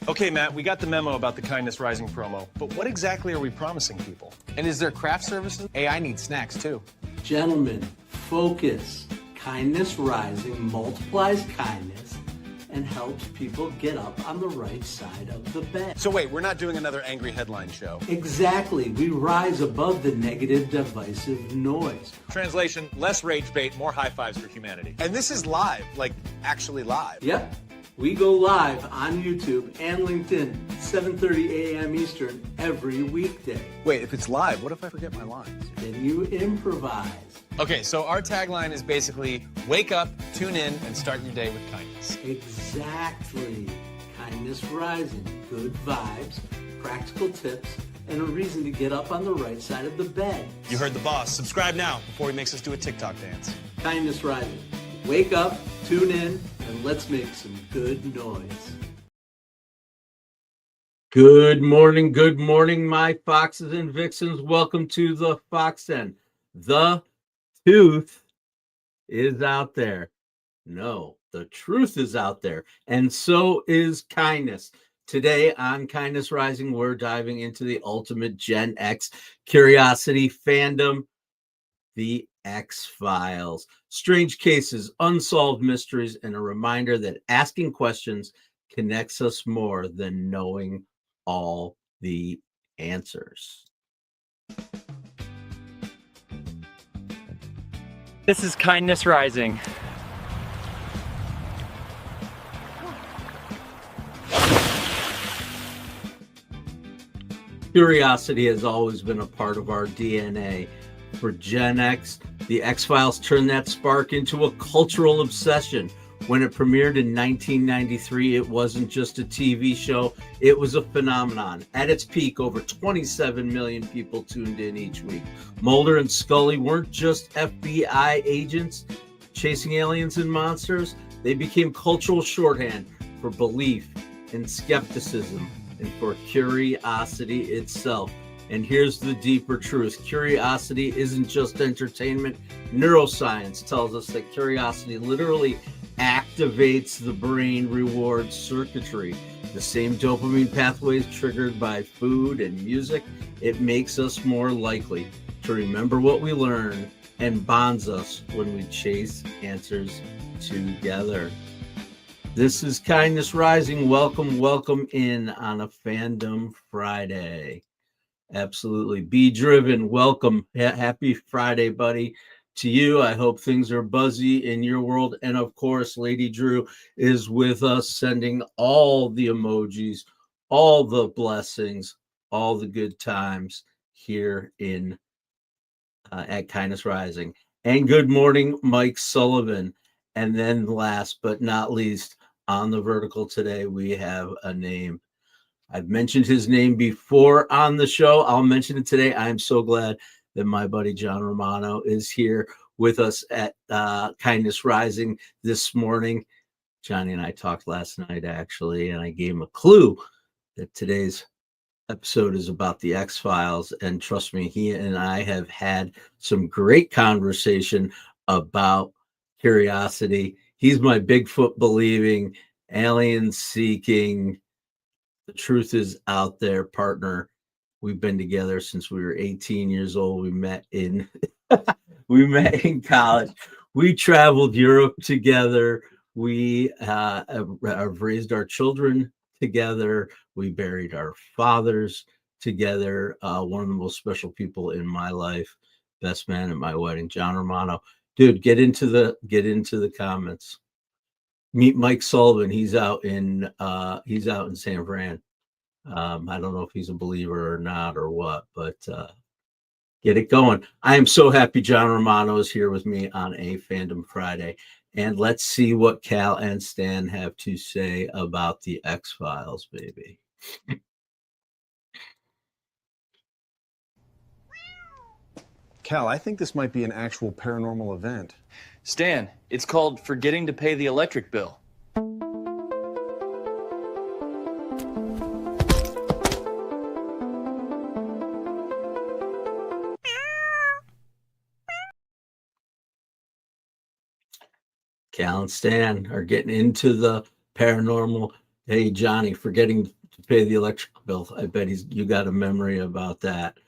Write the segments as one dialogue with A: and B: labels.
A: Okay, Matt, we got the memo about the Kindness Rising promo, but what exactly are we promising people?
B: And is there craft services? Hey, I need snacks too.
C: Gentlemen, focus. Kindness Rising multiplies kindness and helps people get up on the right side of the bed.
B: So wait, we're not doing another angry headline show.
C: Exactly. We rise above the negative, divisive noise.
D: Translation, less rage bait, more high fives for humanity.
B: And this is live, like actually live.
C: Yep. We go live on YouTube and LinkedIn, 7:30 a.m. Eastern every weekday.
B: Wait, if it's live, what if I forget my lines?
C: Then you improvise.
B: Okay, so our tagline is basically wake up, tune in, and start your day with kindness.
C: Exactly. Kindness Rising. Good vibes, practical tips, and a reason to get up on the right side of the bed.
D: You heard the boss. Subscribe now before he makes us do a TikTok dance.
C: Kindness Rising. Wake up, tune in, and let's make some good noise. Good morning, my foxes and vixens. Welcome to the Fox Den. The tooth is out there. No, the truth is out there, and so is kindness. Today on Kindness Rising, we're diving into the ultimate Gen X curiosity fandom, the X-Files. Strange cases, unsolved mysteries, and a reminder that asking questions connects us more than knowing all the answers.
E: This is Kindness Rising.
C: Curiosity has always been a part of our DNA. For Gen X, the X-Files turned that spark into a cultural obsession. When it premiered in 1993, it wasn't just a TV show, it was a phenomenon. At its peak, over 27 million people tuned in each week. Mulder and Scully weren't just FBI agents chasing aliens and monsters. They became cultural shorthand for belief and skepticism and for curiosity itself. And here's the deeper truth. Curiosity isn't just entertainment. Neuroscience tells us that curiosity literally activates the brain reward circuitry. The same dopamine pathways triggered by food and music. It makes us more likely to remember what we learn and bonds us when we chase answers together. This is Kindness Rising. Welcome in on a Fandom Friday. Absolutely. Be driven. Welcome. Happy Friday, buddy, to you. I hope things are buzzy in your world. And of course, Lady Drew is with us, sending all the emojis, all the blessings, all the good times here in at Kindness Rising. And good morning, Mike Sullivan. And then last but not least, on the vertical today, we have a name. I've mentioned his name before on the show. I'll mention it today. I'm so glad that my buddy John Romano is here with us at Kindness Rising this morning. Johnny and I talked last night, actually, and I gave him a clue that today's episode is about the X-Files. And trust me, he and I have had some great conversation about curiosity. He's my Bigfoot believing, alien seeking, the truth is out there partner. We've been together since we were 18 years old. We met in college. We traveled Europe together. We have raised our children together. We buried our fathers together. One of the most special people in my life, best man at my wedding, John Romano. Dude, get into the comments. Meet Mike Sullivan. He's out in San Fran. I don't know if he's a believer or not or what, but get it going. I am so happy John Romano is here with me on a Fandom Friday. And let's see what Cal and Stan have to say about the X-Files, baby.
A: Cal, I think this might be an actual paranormal event.
E: Stan, it's called forgetting to pay the electric bill.
C: Cal and Stan are getting into the paranormal Hey, Johnny, forgetting to pay the electric bill. I bet you got a memory about that.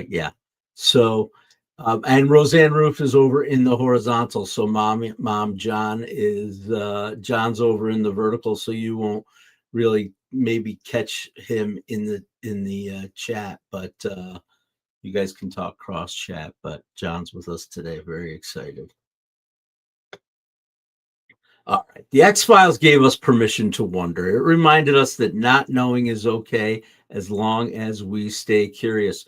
C: Yeah. So, and Roseanne Roof is over in the horizontal. So mom, John's over in the vertical. So you won't really maybe catch him in the chat, but you guys can talk cross chat. But John's with us today. Very excited. All right. The X-Files gave us permission to wonder. It reminded us that not knowing is okay as long as we stay curious.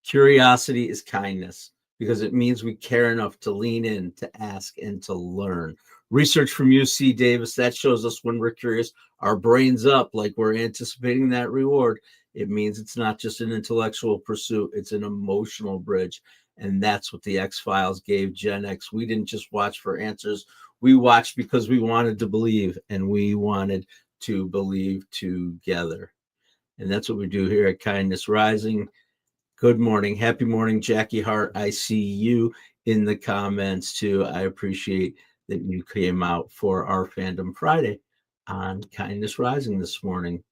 C: Curiosity is kindness because it means we care enough to lean in, to ask, and to learn. Research from UC Davis, that shows us when we're curious, our brain's up like we're anticipating that reward. It means it's not just an intellectual pursuit, it's an emotional bridge. And that's what the X-Files gave Gen X. We didn't just watch for answers. We watched because we wanted to believe, and we wanted to believe together. And that's what we do here at Kindness Rising. Good morning. Happy morning, Jackie Hart. I see you in the comments too. I appreciate that you came out for our Fandom Friday on Kindness Rising this morning.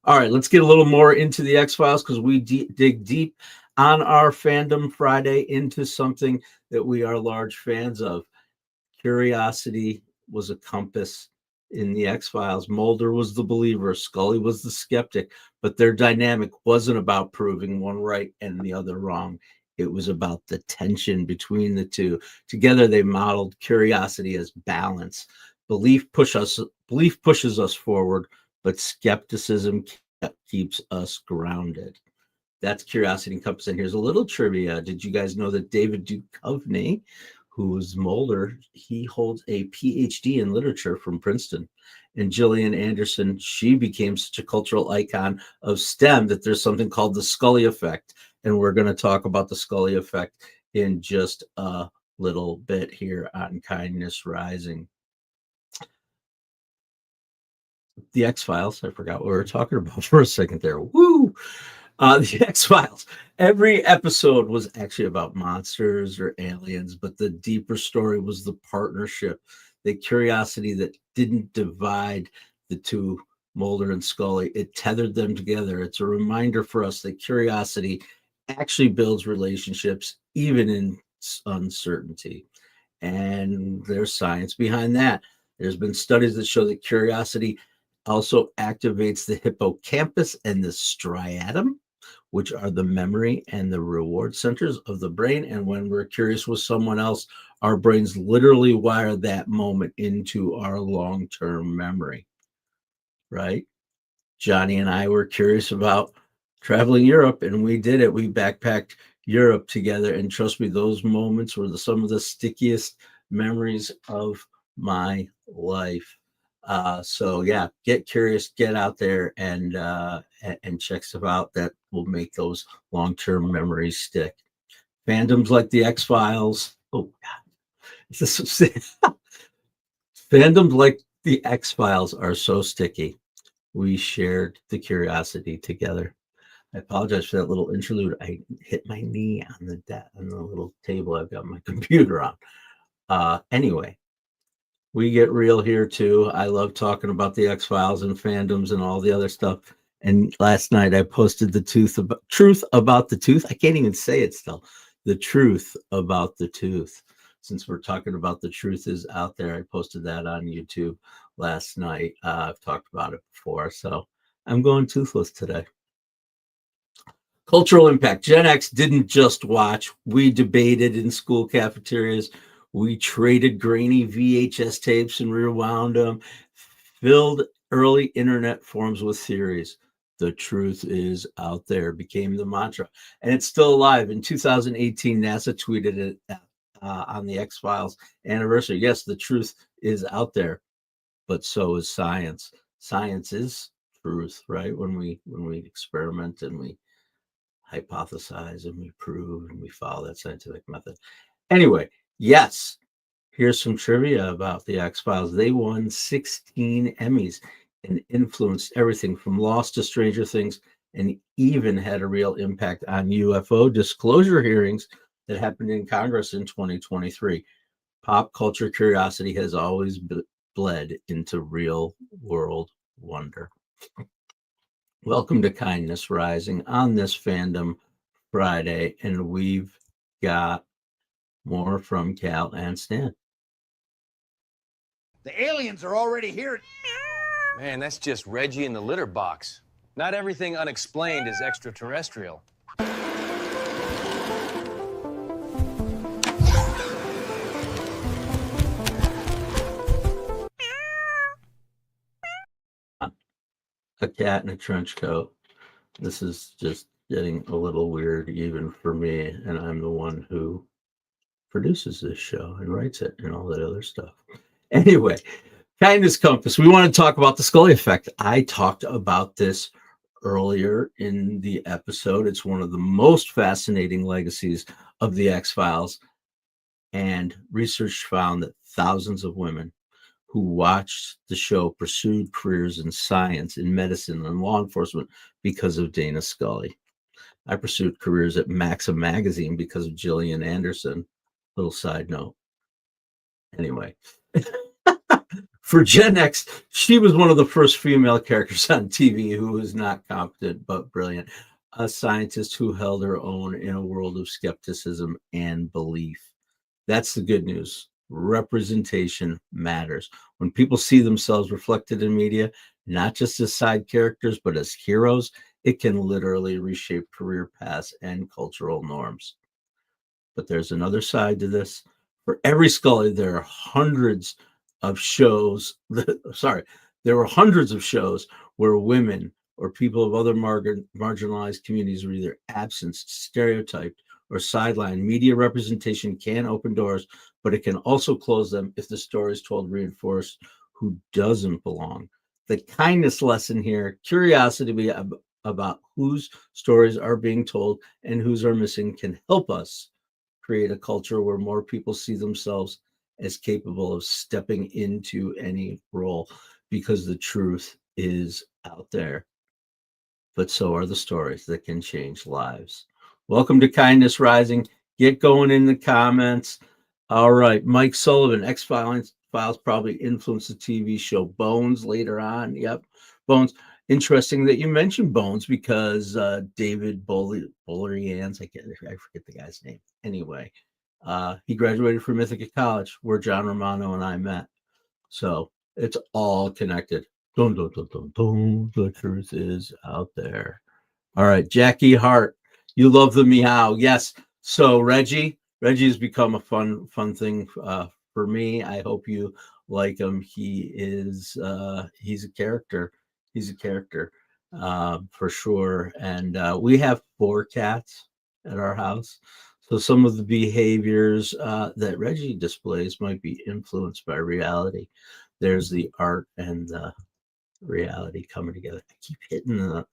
C: All right, let's get a little more into the X-Files because we dig deep on our Fandom Friday into something that we are large fans of. Curiosity was a compass in the X-Files. Mulder was the believer, Scully was the skeptic, but their dynamic wasn't about proving one right and the other wrong. It was about the tension between the two. Together, they modeled curiosity as balance. Belief pushes us forward, but skepticism keeps us grounded. That's Curiosity and Compass. And here's a little trivia. Did you guys know that David Duchovny, who's Mulder, he holds a PhD in literature from Princeton? And Gillian Anderson, she became such a cultural icon of STEM that there's something called the Scully effect. And we're going to talk about the Scully effect in just a little bit here on Kindness Rising. The X-Files, I forgot what we were talking about for a second there. Woo! The X-Files. Every episode was actually about monsters or aliens, but the deeper story was the partnership, the curiosity that didn't divide the two, Mulder and Scully. It tethered them together. It's a reminder for us that curiosity actually builds relationships, even in uncertainty. And there's science behind that. There's been studies that show that curiosity also activates the hippocampus and the striatum, which are the memory and the reward centers of the brain. And when we're curious with someone else, our brains literally wire that moment into our long-term memory, right? Johnny and I were curious about traveling Europe, and we did it. We backpacked Europe together, and trust me, those moments were some of the stickiest memories of my life. So yeah, get curious, get out there, and check stuff out that will make those long-term memories stick. Fandoms like the X-Files. Oh God, fandoms like the X-Files are so sticky. We shared the curiosity together. I apologize for that little interlude. I hit my knee on the little table I've got my computer on. Anyway. We get real here too. I love talking about the X-Files and fandoms and all the other stuff. And last night I posted the truth about the tooth. I can't even say it still. The truth about the tooth. Since we're talking about the truth is out there, I posted that on YouTube last night. I've talked about it before, so I'm going toothless today. Cultural impact. Gen X didn't just watch. We debated in school cafeterias. We traded grainy VHS tapes and rewound them, filled early internet forums with theories. The truth is out there became the mantra, and it's still alive. In 2018, NASA tweeted it on the X-Files anniversary. Yes, the truth is out there, but so is science. Science is truth, right? When we experiment and we hypothesize and we prove and we follow that scientific method. Anyway, yes, here's some trivia about the X-Files. They won 16 Emmys and influenced everything from Lost to Stranger Things, and even had a real impact on UFO disclosure hearings that happened in Congress in 2023. Pop culture curiosity has always bled into real world wonder. Welcome to Kindness Rising on this Fandom Friday, and we've got more from Cal and Stan.
F: The aliens are already here.
B: Man, that's just Reggie in the litter box. Not everything unexplained is extraterrestrial.
C: A cat in a trench coat. This is just getting a little weird even for me, and I'm the one who produces this show and writes it and all that other stuff. Anyway, Kindness Compass. We want to talk about the Scully effect. I talked about this earlier in the episode. It's one of the most fascinating legacies of the X-Files, and research found that thousands of women who watched the show pursued careers in science, in medicine, and law enforcement because of Dana Scully. I pursued careers at Maxim magazine because of Gillian Anderson. Little side note. Anyway, for Gen X, she was one of the first female characters on TV who was not competent but brilliant. A scientist who held her own in a world of skepticism and belief. That's the good news. Representation matters. When people see themselves reflected in media, not just as side characters, but as heroes, it can literally reshape career paths and cultural norms. But there's another side to this. For every Scully, there are hundreds of shows. There were hundreds of shows where women or people of other marginalized communities were either absenced, stereotyped, or sidelined. Media representation can open doors, but it can also close them if the story is told reinforce who doesn't belong. The kindness lesson here, curiosity about whose stories are being told and whose are missing, can help us create a culture where more people see themselves as capable of stepping into any role, because the truth is out there. But so are the stories that can change lives. Welcome to Kindness Rising. Get going in the comments. All right, Mike Sullivan, X-Files probably influenced the TV show Bones later on. Yep, Bones. Interesting that you mentioned Bones, because David Bollerians, I forget the guy's name. Anyway, he graduated from Ithaca College, where John Romano and I met. So it's all connected. Dun, dun, dun, dun, dun. The truth is out there. All right, Jackie Hart, you love the meow. Yes. So Reggie has become a fun thing for me. I hope you like him. He's a character. He's a character for sure. And we have 4 cats at our house. So some of the behaviors that Reggie displays might be influenced by reality. There's the art and the reality coming together. I keep hitting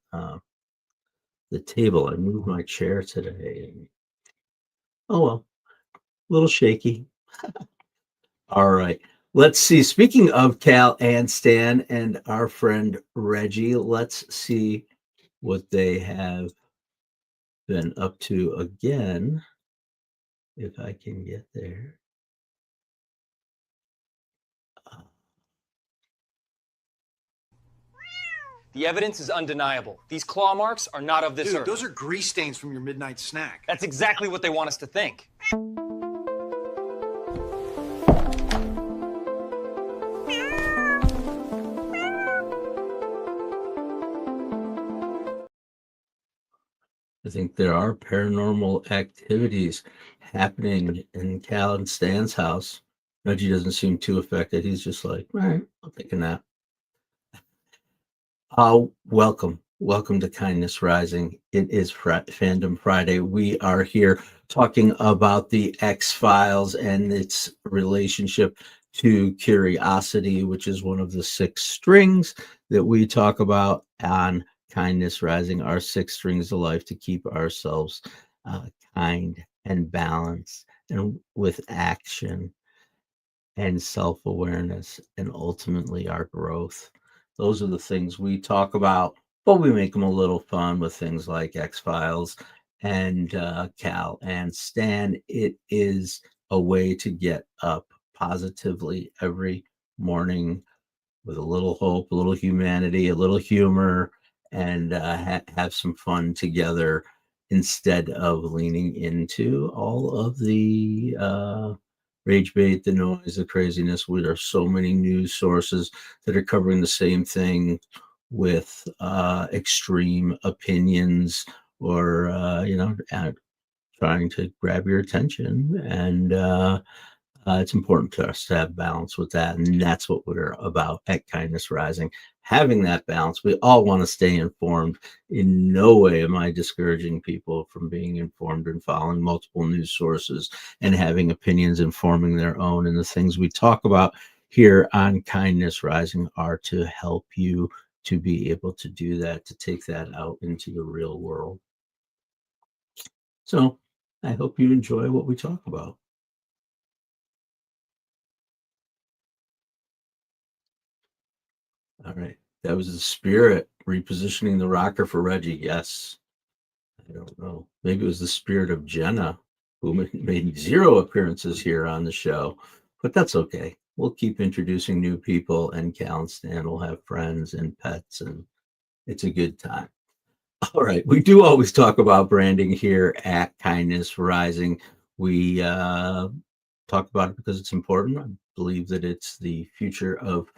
C: the table. I moved my chair today. Oh well, a little shaky. All right. Let's see. Speaking of Cal and Stan and our friend Reggie, let's see what they have been up to again, if I can get there.
B: The evidence is undeniable. These claw marks are not of this
F: Dude,
B: earth.
F: those are grease stains from your midnight snack.
B: That's exactly what they want us to think.
C: I think there are paranormal activities happening in Cal and Stan's house. Reggie doesn't seem too affected. He's just like, all right, I'll take a nap. Welcome to Kindness Rising. It is Fandom Friday. We are here talking about the X-Files and its relationship to curiosity, which is one of the 6 strings that we talk about on Kindness Rising, our 6 strings of life to keep ourselves kind and balanced and with action and self-awareness and ultimately our growth. Those are the things we talk about, but we make them a little fun with things like X-Files and Cal and Stan. It is a way to get up positively every morning, with a little hope, a little humanity, a little humor, and have some fun together instead of leaning into all of the rage bait, the noise, the craziness. There are so many news sources that are covering the same thing with extreme opinions or, trying to grab your attention. And it's important to us to have balance with that. And that's what we're about at Kindness Rising. Having that balance. We all want to stay informed. In no way am I discouraging people from being informed and following multiple news sources and having opinions and forming their own. And the things we talk about here on Kindness Rising are to help you to be able to do that, to take that out into the real world. So I hope you enjoy what we talk about. All right. That was the spirit repositioning the rocker for Reggie. Yes. I don't know. Maybe it was the spirit of Jenna, who made 0 appearances here on the show, but that's okay. We'll keep introducing new people, and Cal and Stan will have friends and pets, and it's a good time. All right. We do always talk about branding here at Kindness Rising. We talk about it because it's important. I believe that it's the future of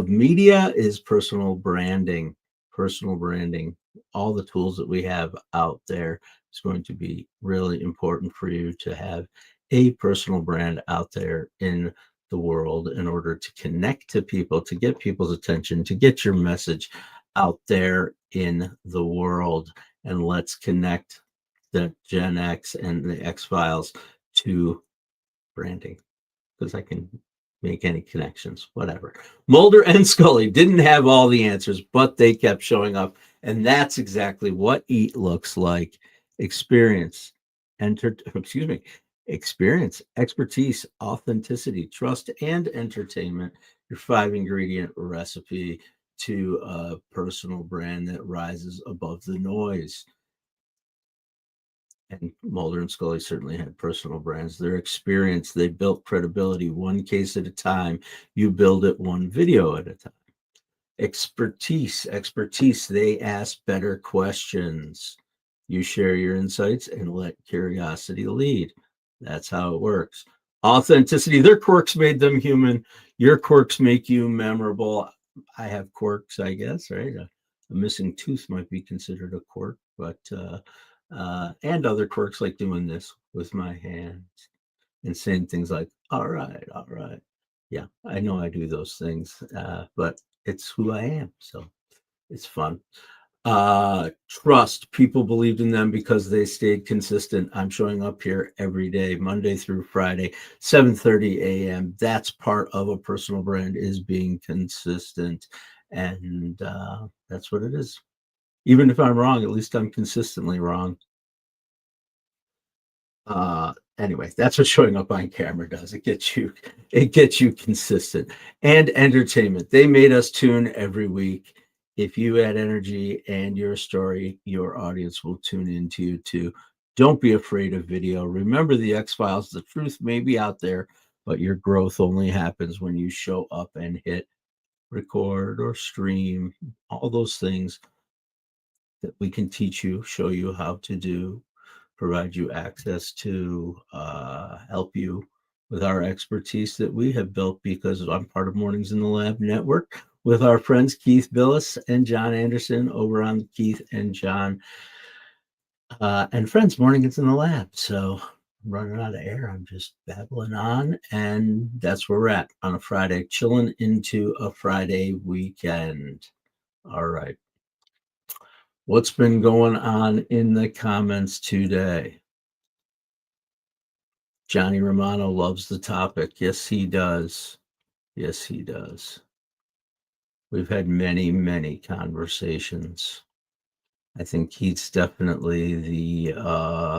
C: media is personal branding. Personal branding. All the tools that we have out there is going to be really important for you to have a personal brand out there in the world in order to connect to people, to get people's attention, to get your message out there in the world. And let's connect the Gen X and the X Files to branding, because I can make any connections, whatever. Mulder and Scully didn't have all the answers, but they kept showing up. And that's exactly what EAT looks like. Experience, experience, expertise, authenticity, trust, and entertainment. Your 5-ingredient recipe to a personal brand that rises above the noise. And Mulder and Scully certainly had personal brands. Their experience, they built credibility one case at a time. You build it one video at a time. Expertise, they ask better questions. You share your insights and let curiosity lead. That's how it works. Authenticity, their quirks made them human. Your quirks make you memorable. I have quirks, I guess, right? A missing tooth might be considered a quirk, but and other quirks like doing this with my hands and saying things like, all right. Yeah, I know I do those things, but it's who I am. So it's fun. Trust, people believed in them because they stayed consistent. I'm showing up here every day, Monday through Friday, 7:30 a.m. That's part of a personal brand, is being consistent. And that's what it is. Even if I'm wrong, at least I'm consistently wrong. Anyway, that's what showing up on camera does. It gets you consistent. And entertainment. They made us tune every week. If you add energy and your story, your audience will tune into you too. Don't be afraid of video. Remember the X-Files. The truth may be out there, but your growth only happens when you show up and hit record or stream. All those things that we can teach you, show you how to do, provide you access to, help you with our expertise that we have built, because I'm part of Mornings in the Lab Network with our friends Keith Billis and John Anderson over on Keith and John and Friends Mornings in the Lab. So I'm running out of air. I'm just babbling on, and that's where we're at on a Friday, chilling into a Friday weekend. All right. What's been going on in the comments today? Johnny Romano loves the topic. Yes, he does. Yes, he does. We've had many, many conversations. I think he's definitely the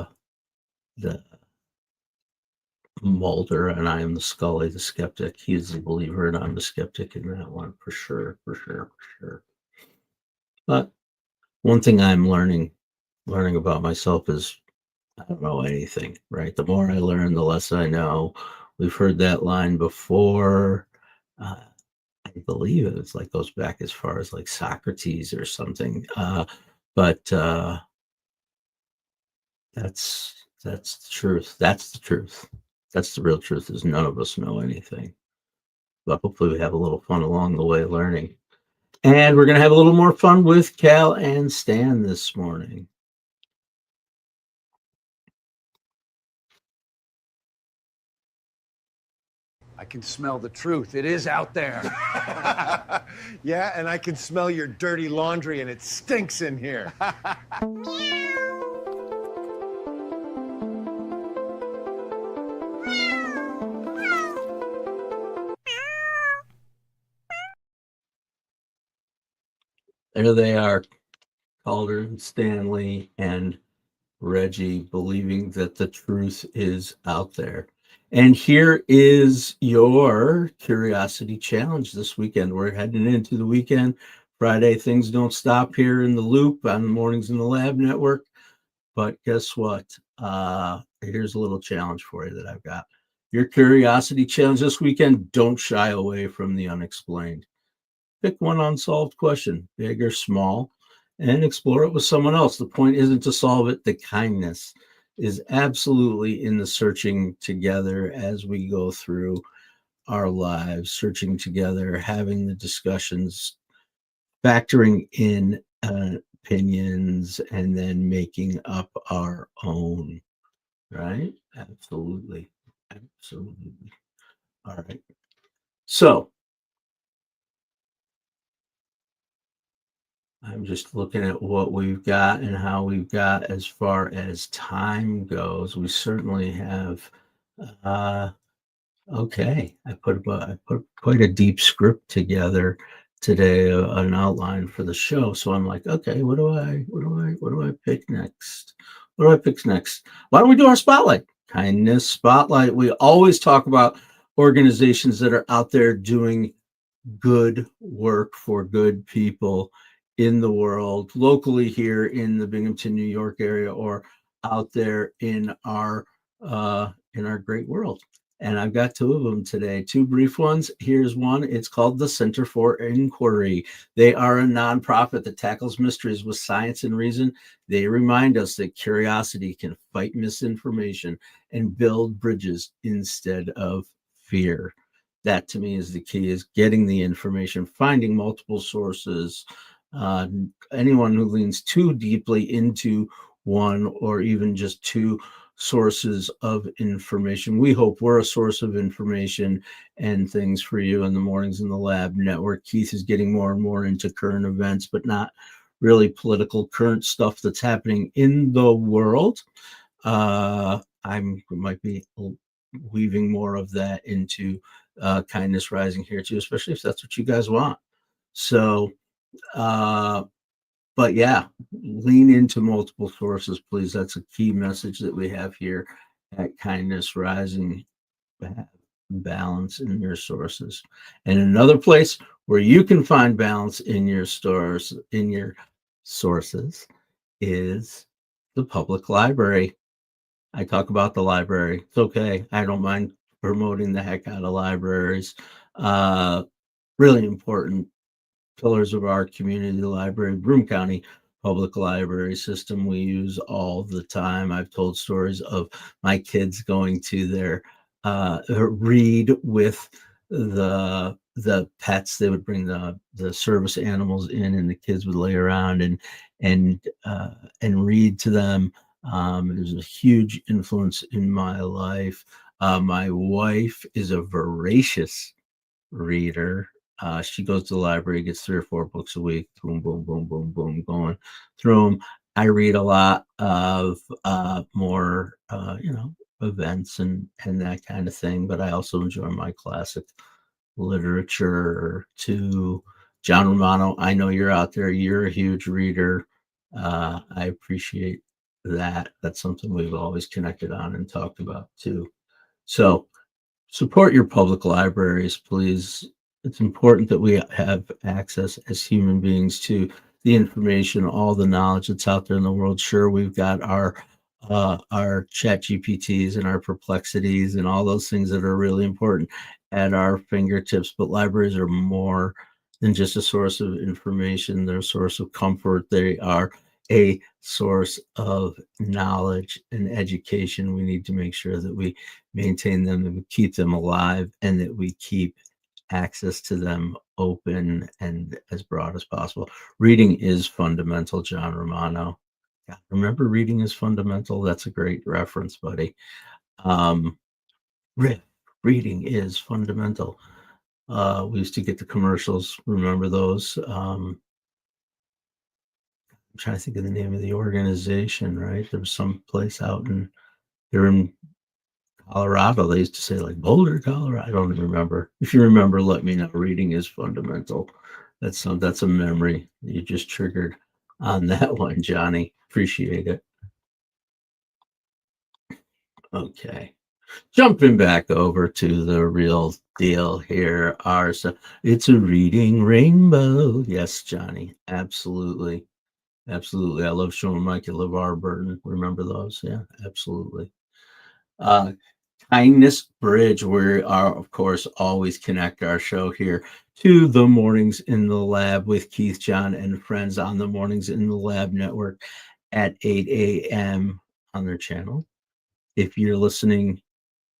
C: Mulder, and I am the Scully, the skeptic. He's the believer, and I'm the skeptic in that one, for sure. But one thing I'm learning about myself is I don't know anything, right? The more I learn, the less I know. We've heard that line before. I believe it was like goes back as far as like Socrates or something. But that's the truth. That's the truth. That's the real truth, is none of us know anything. But hopefully we have a little fun along the way learning. And we're going to have a little more fun with Cal and Stan this morning.
F: I can smell the truth. It is out there.
G: Yeah, and I can smell your dirty laundry, and it stinks in here.
C: There they are, Calder and Stanley and Reggie, believing that the truth is out there. And here is your curiosity challenge this weekend. We're heading into the weekend. Friday, things don't stop here in the loop on the Mornings in the Lab Network. But guess what? Here's a little challenge for you that I've got. Your curiosity challenge this weekend: don't shy away from the unexplained. Pick one unsolved question, big or small, and explore it with someone else. The point isn't to solve it. The kindness is absolutely in the searching together as we go through our lives, searching together, having the discussions, factoring in opinions, and then making up our own. Right? Absolutely. Absolutely. All right. So I'm just looking at what we've got and how we've got as far as time goes. We certainly have. Okay, I put quite a deep script together today, an outline for the show. So I'm like, okay, what do I pick next? What do I pick next? Why don't we do our spotlight? Kindness spotlight. We always talk about organizations that are out there doing good work for good people in the world, locally here in the Binghamton, New York area, or out there in our great world. And I've got two of them today, two brief ones. Here's one. It's called the Center for Inquiry. They are a nonprofit that tackles mysteries with science and reason. They remind us that curiosity can fight misinformation and build bridges instead of fear. That to me is the key, is getting the information, finding multiple sources. Anyone who leans too deeply into one or even just two sources of information. We hope we're a source of information and things for you in the Mornings in the Lab Network. Keith is getting more and more into current events, but not really political current stuff that's happening in the world. I might be weaving more of that into Kindness Rising here too, especially if that's what you guys want. So, but yeah, lean into multiple sources, please. That's a key message that we have here at Kindness Rising. Have balance in your sources. And another place where you can find balance in your stores, in your sources, is the public library. I talk about the library. It's okay. I don't mind promoting the heck out of libraries. Really important pillars of our community library, Broome County Public Library System, we use all the time. I've told stories of my kids going to their read with the pets. They would bring the service animals in, and the kids would lay around and read to them. It was a huge influence in my life. My wife is a voracious reader. She goes to the library, gets 3 or 4 books a week, boom, boom, boom, boom, boom, going through them. I read a lot of more, events and that kind of thing, but I also enjoy my classic literature too. John Romano, I know you're out there. You're a huge reader. I appreciate that. That's something we've always connected on and talked about too. So support your public libraries, please. It's important that we have access as human beings to the information, all the knowledge that's out there in the world. Sure, we've got our our chat GPTs and our perplexities and all those things that are really important at our fingertips. But libraries are more than just a source of information. They're a source of comfort. They are a source of knowledge and education. We need to make sure that we maintain them, that we keep them alive, and that we keep access to them open and as broad as possible. Reading is fundamental, John Romano. Yeah, remember reading is fundamental? That's a great reference, buddy. Reading is fundamental. We used to get the commercials. Remember those? I'm trying to think of the name of the organization, right? There was some place out they're in Colorado. They used to say like Boulder, Colorado. I don't even remember. If you remember, let me know. Reading is fundamental. That's a memory you just triggered on that one, Johnny. Appreciate it. Okay. Jumping back over to the real deal here. It's a reading rainbow. Yes, Johnny. Absolutely. Absolutely. I love showing Michael LeVar Burton. Remember those? Yeah, absolutely. Kindness Bridge. We are, of course, always connect our show here to the Mornings in the Lab with Keith, John, and friends on the Mornings in the Lab network at 8 a.m. on their channel. If you're listening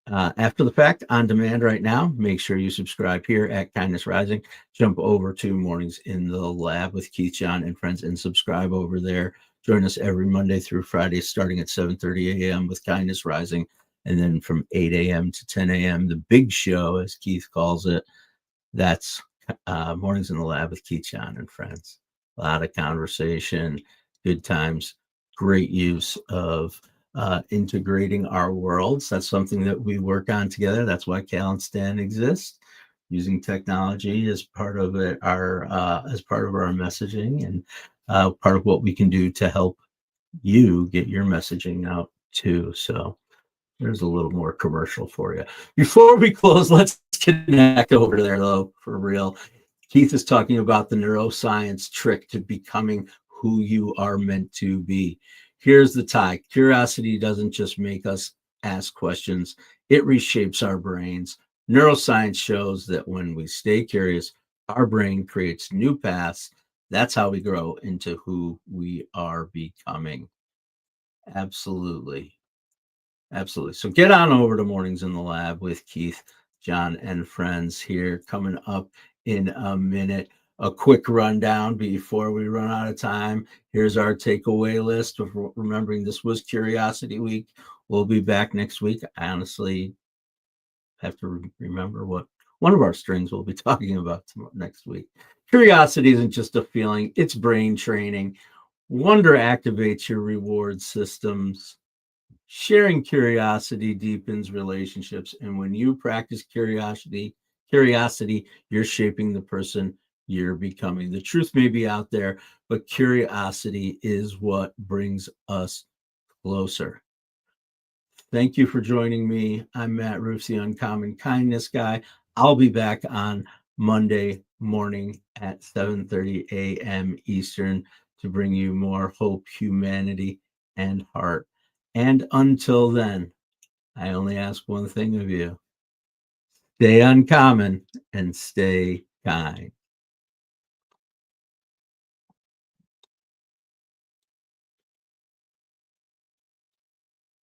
C: after the fact on demand right now, make sure you subscribe here at Kindness Rising. Jump over to Mornings in the Lab with Keith, John, and friends and subscribe over there. Join us every Monday through Friday starting at 7:30 a.m. with Kindness Rising. And then from 8 a.m. to 10 a.m., the big show, as Keith calls it, that's Mornings in the Lab with Keith, John, and friends. A lot of conversation, good times, great use of integrating our worlds. That's something that we work on together. That's why Cal and Stan exist. Using technology as part of it, as part of our messaging, and part of what we can do to help you get your messaging out too. So there's a little more commercial for you. Before we close, let's connect over there though, for real. Keith is talking about the neuroscience trick to becoming who you are meant to be. Here's the tie. Curiosity doesn't just make us ask questions. It reshapes our brains. Neuroscience shows that when we stay curious, our brain creates new paths. That's how we grow into who we are becoming. Absolutely. Absolutely. So get on over to Mornings in the Lab with Keith, John, and friends here coming up in a minute. A quick rundown before we run out of time. Here's our takeaway list of remembering this was Curiosity Week. We'll be back next week. I honestly have to remember what one of our strings we'll be talking about next week. Curiosity isn't just a feeling, it's brain training. Wonder activates your reward systems. Sharing curiosity deepens relationships. And when you practice curiosity, you're shaping the person you're becoming. The truth may be out there, but curiosity is what brings us closer. Thank you for joining me. I'm Matt Roofs, the Uncommon Kindness Guy. I'll be back on Monday morning at 7:30 a.m. Eastern to bring you more hope, humanity, and heart. And until then, I only ask one thing of you. Stay uncommon and stay kind.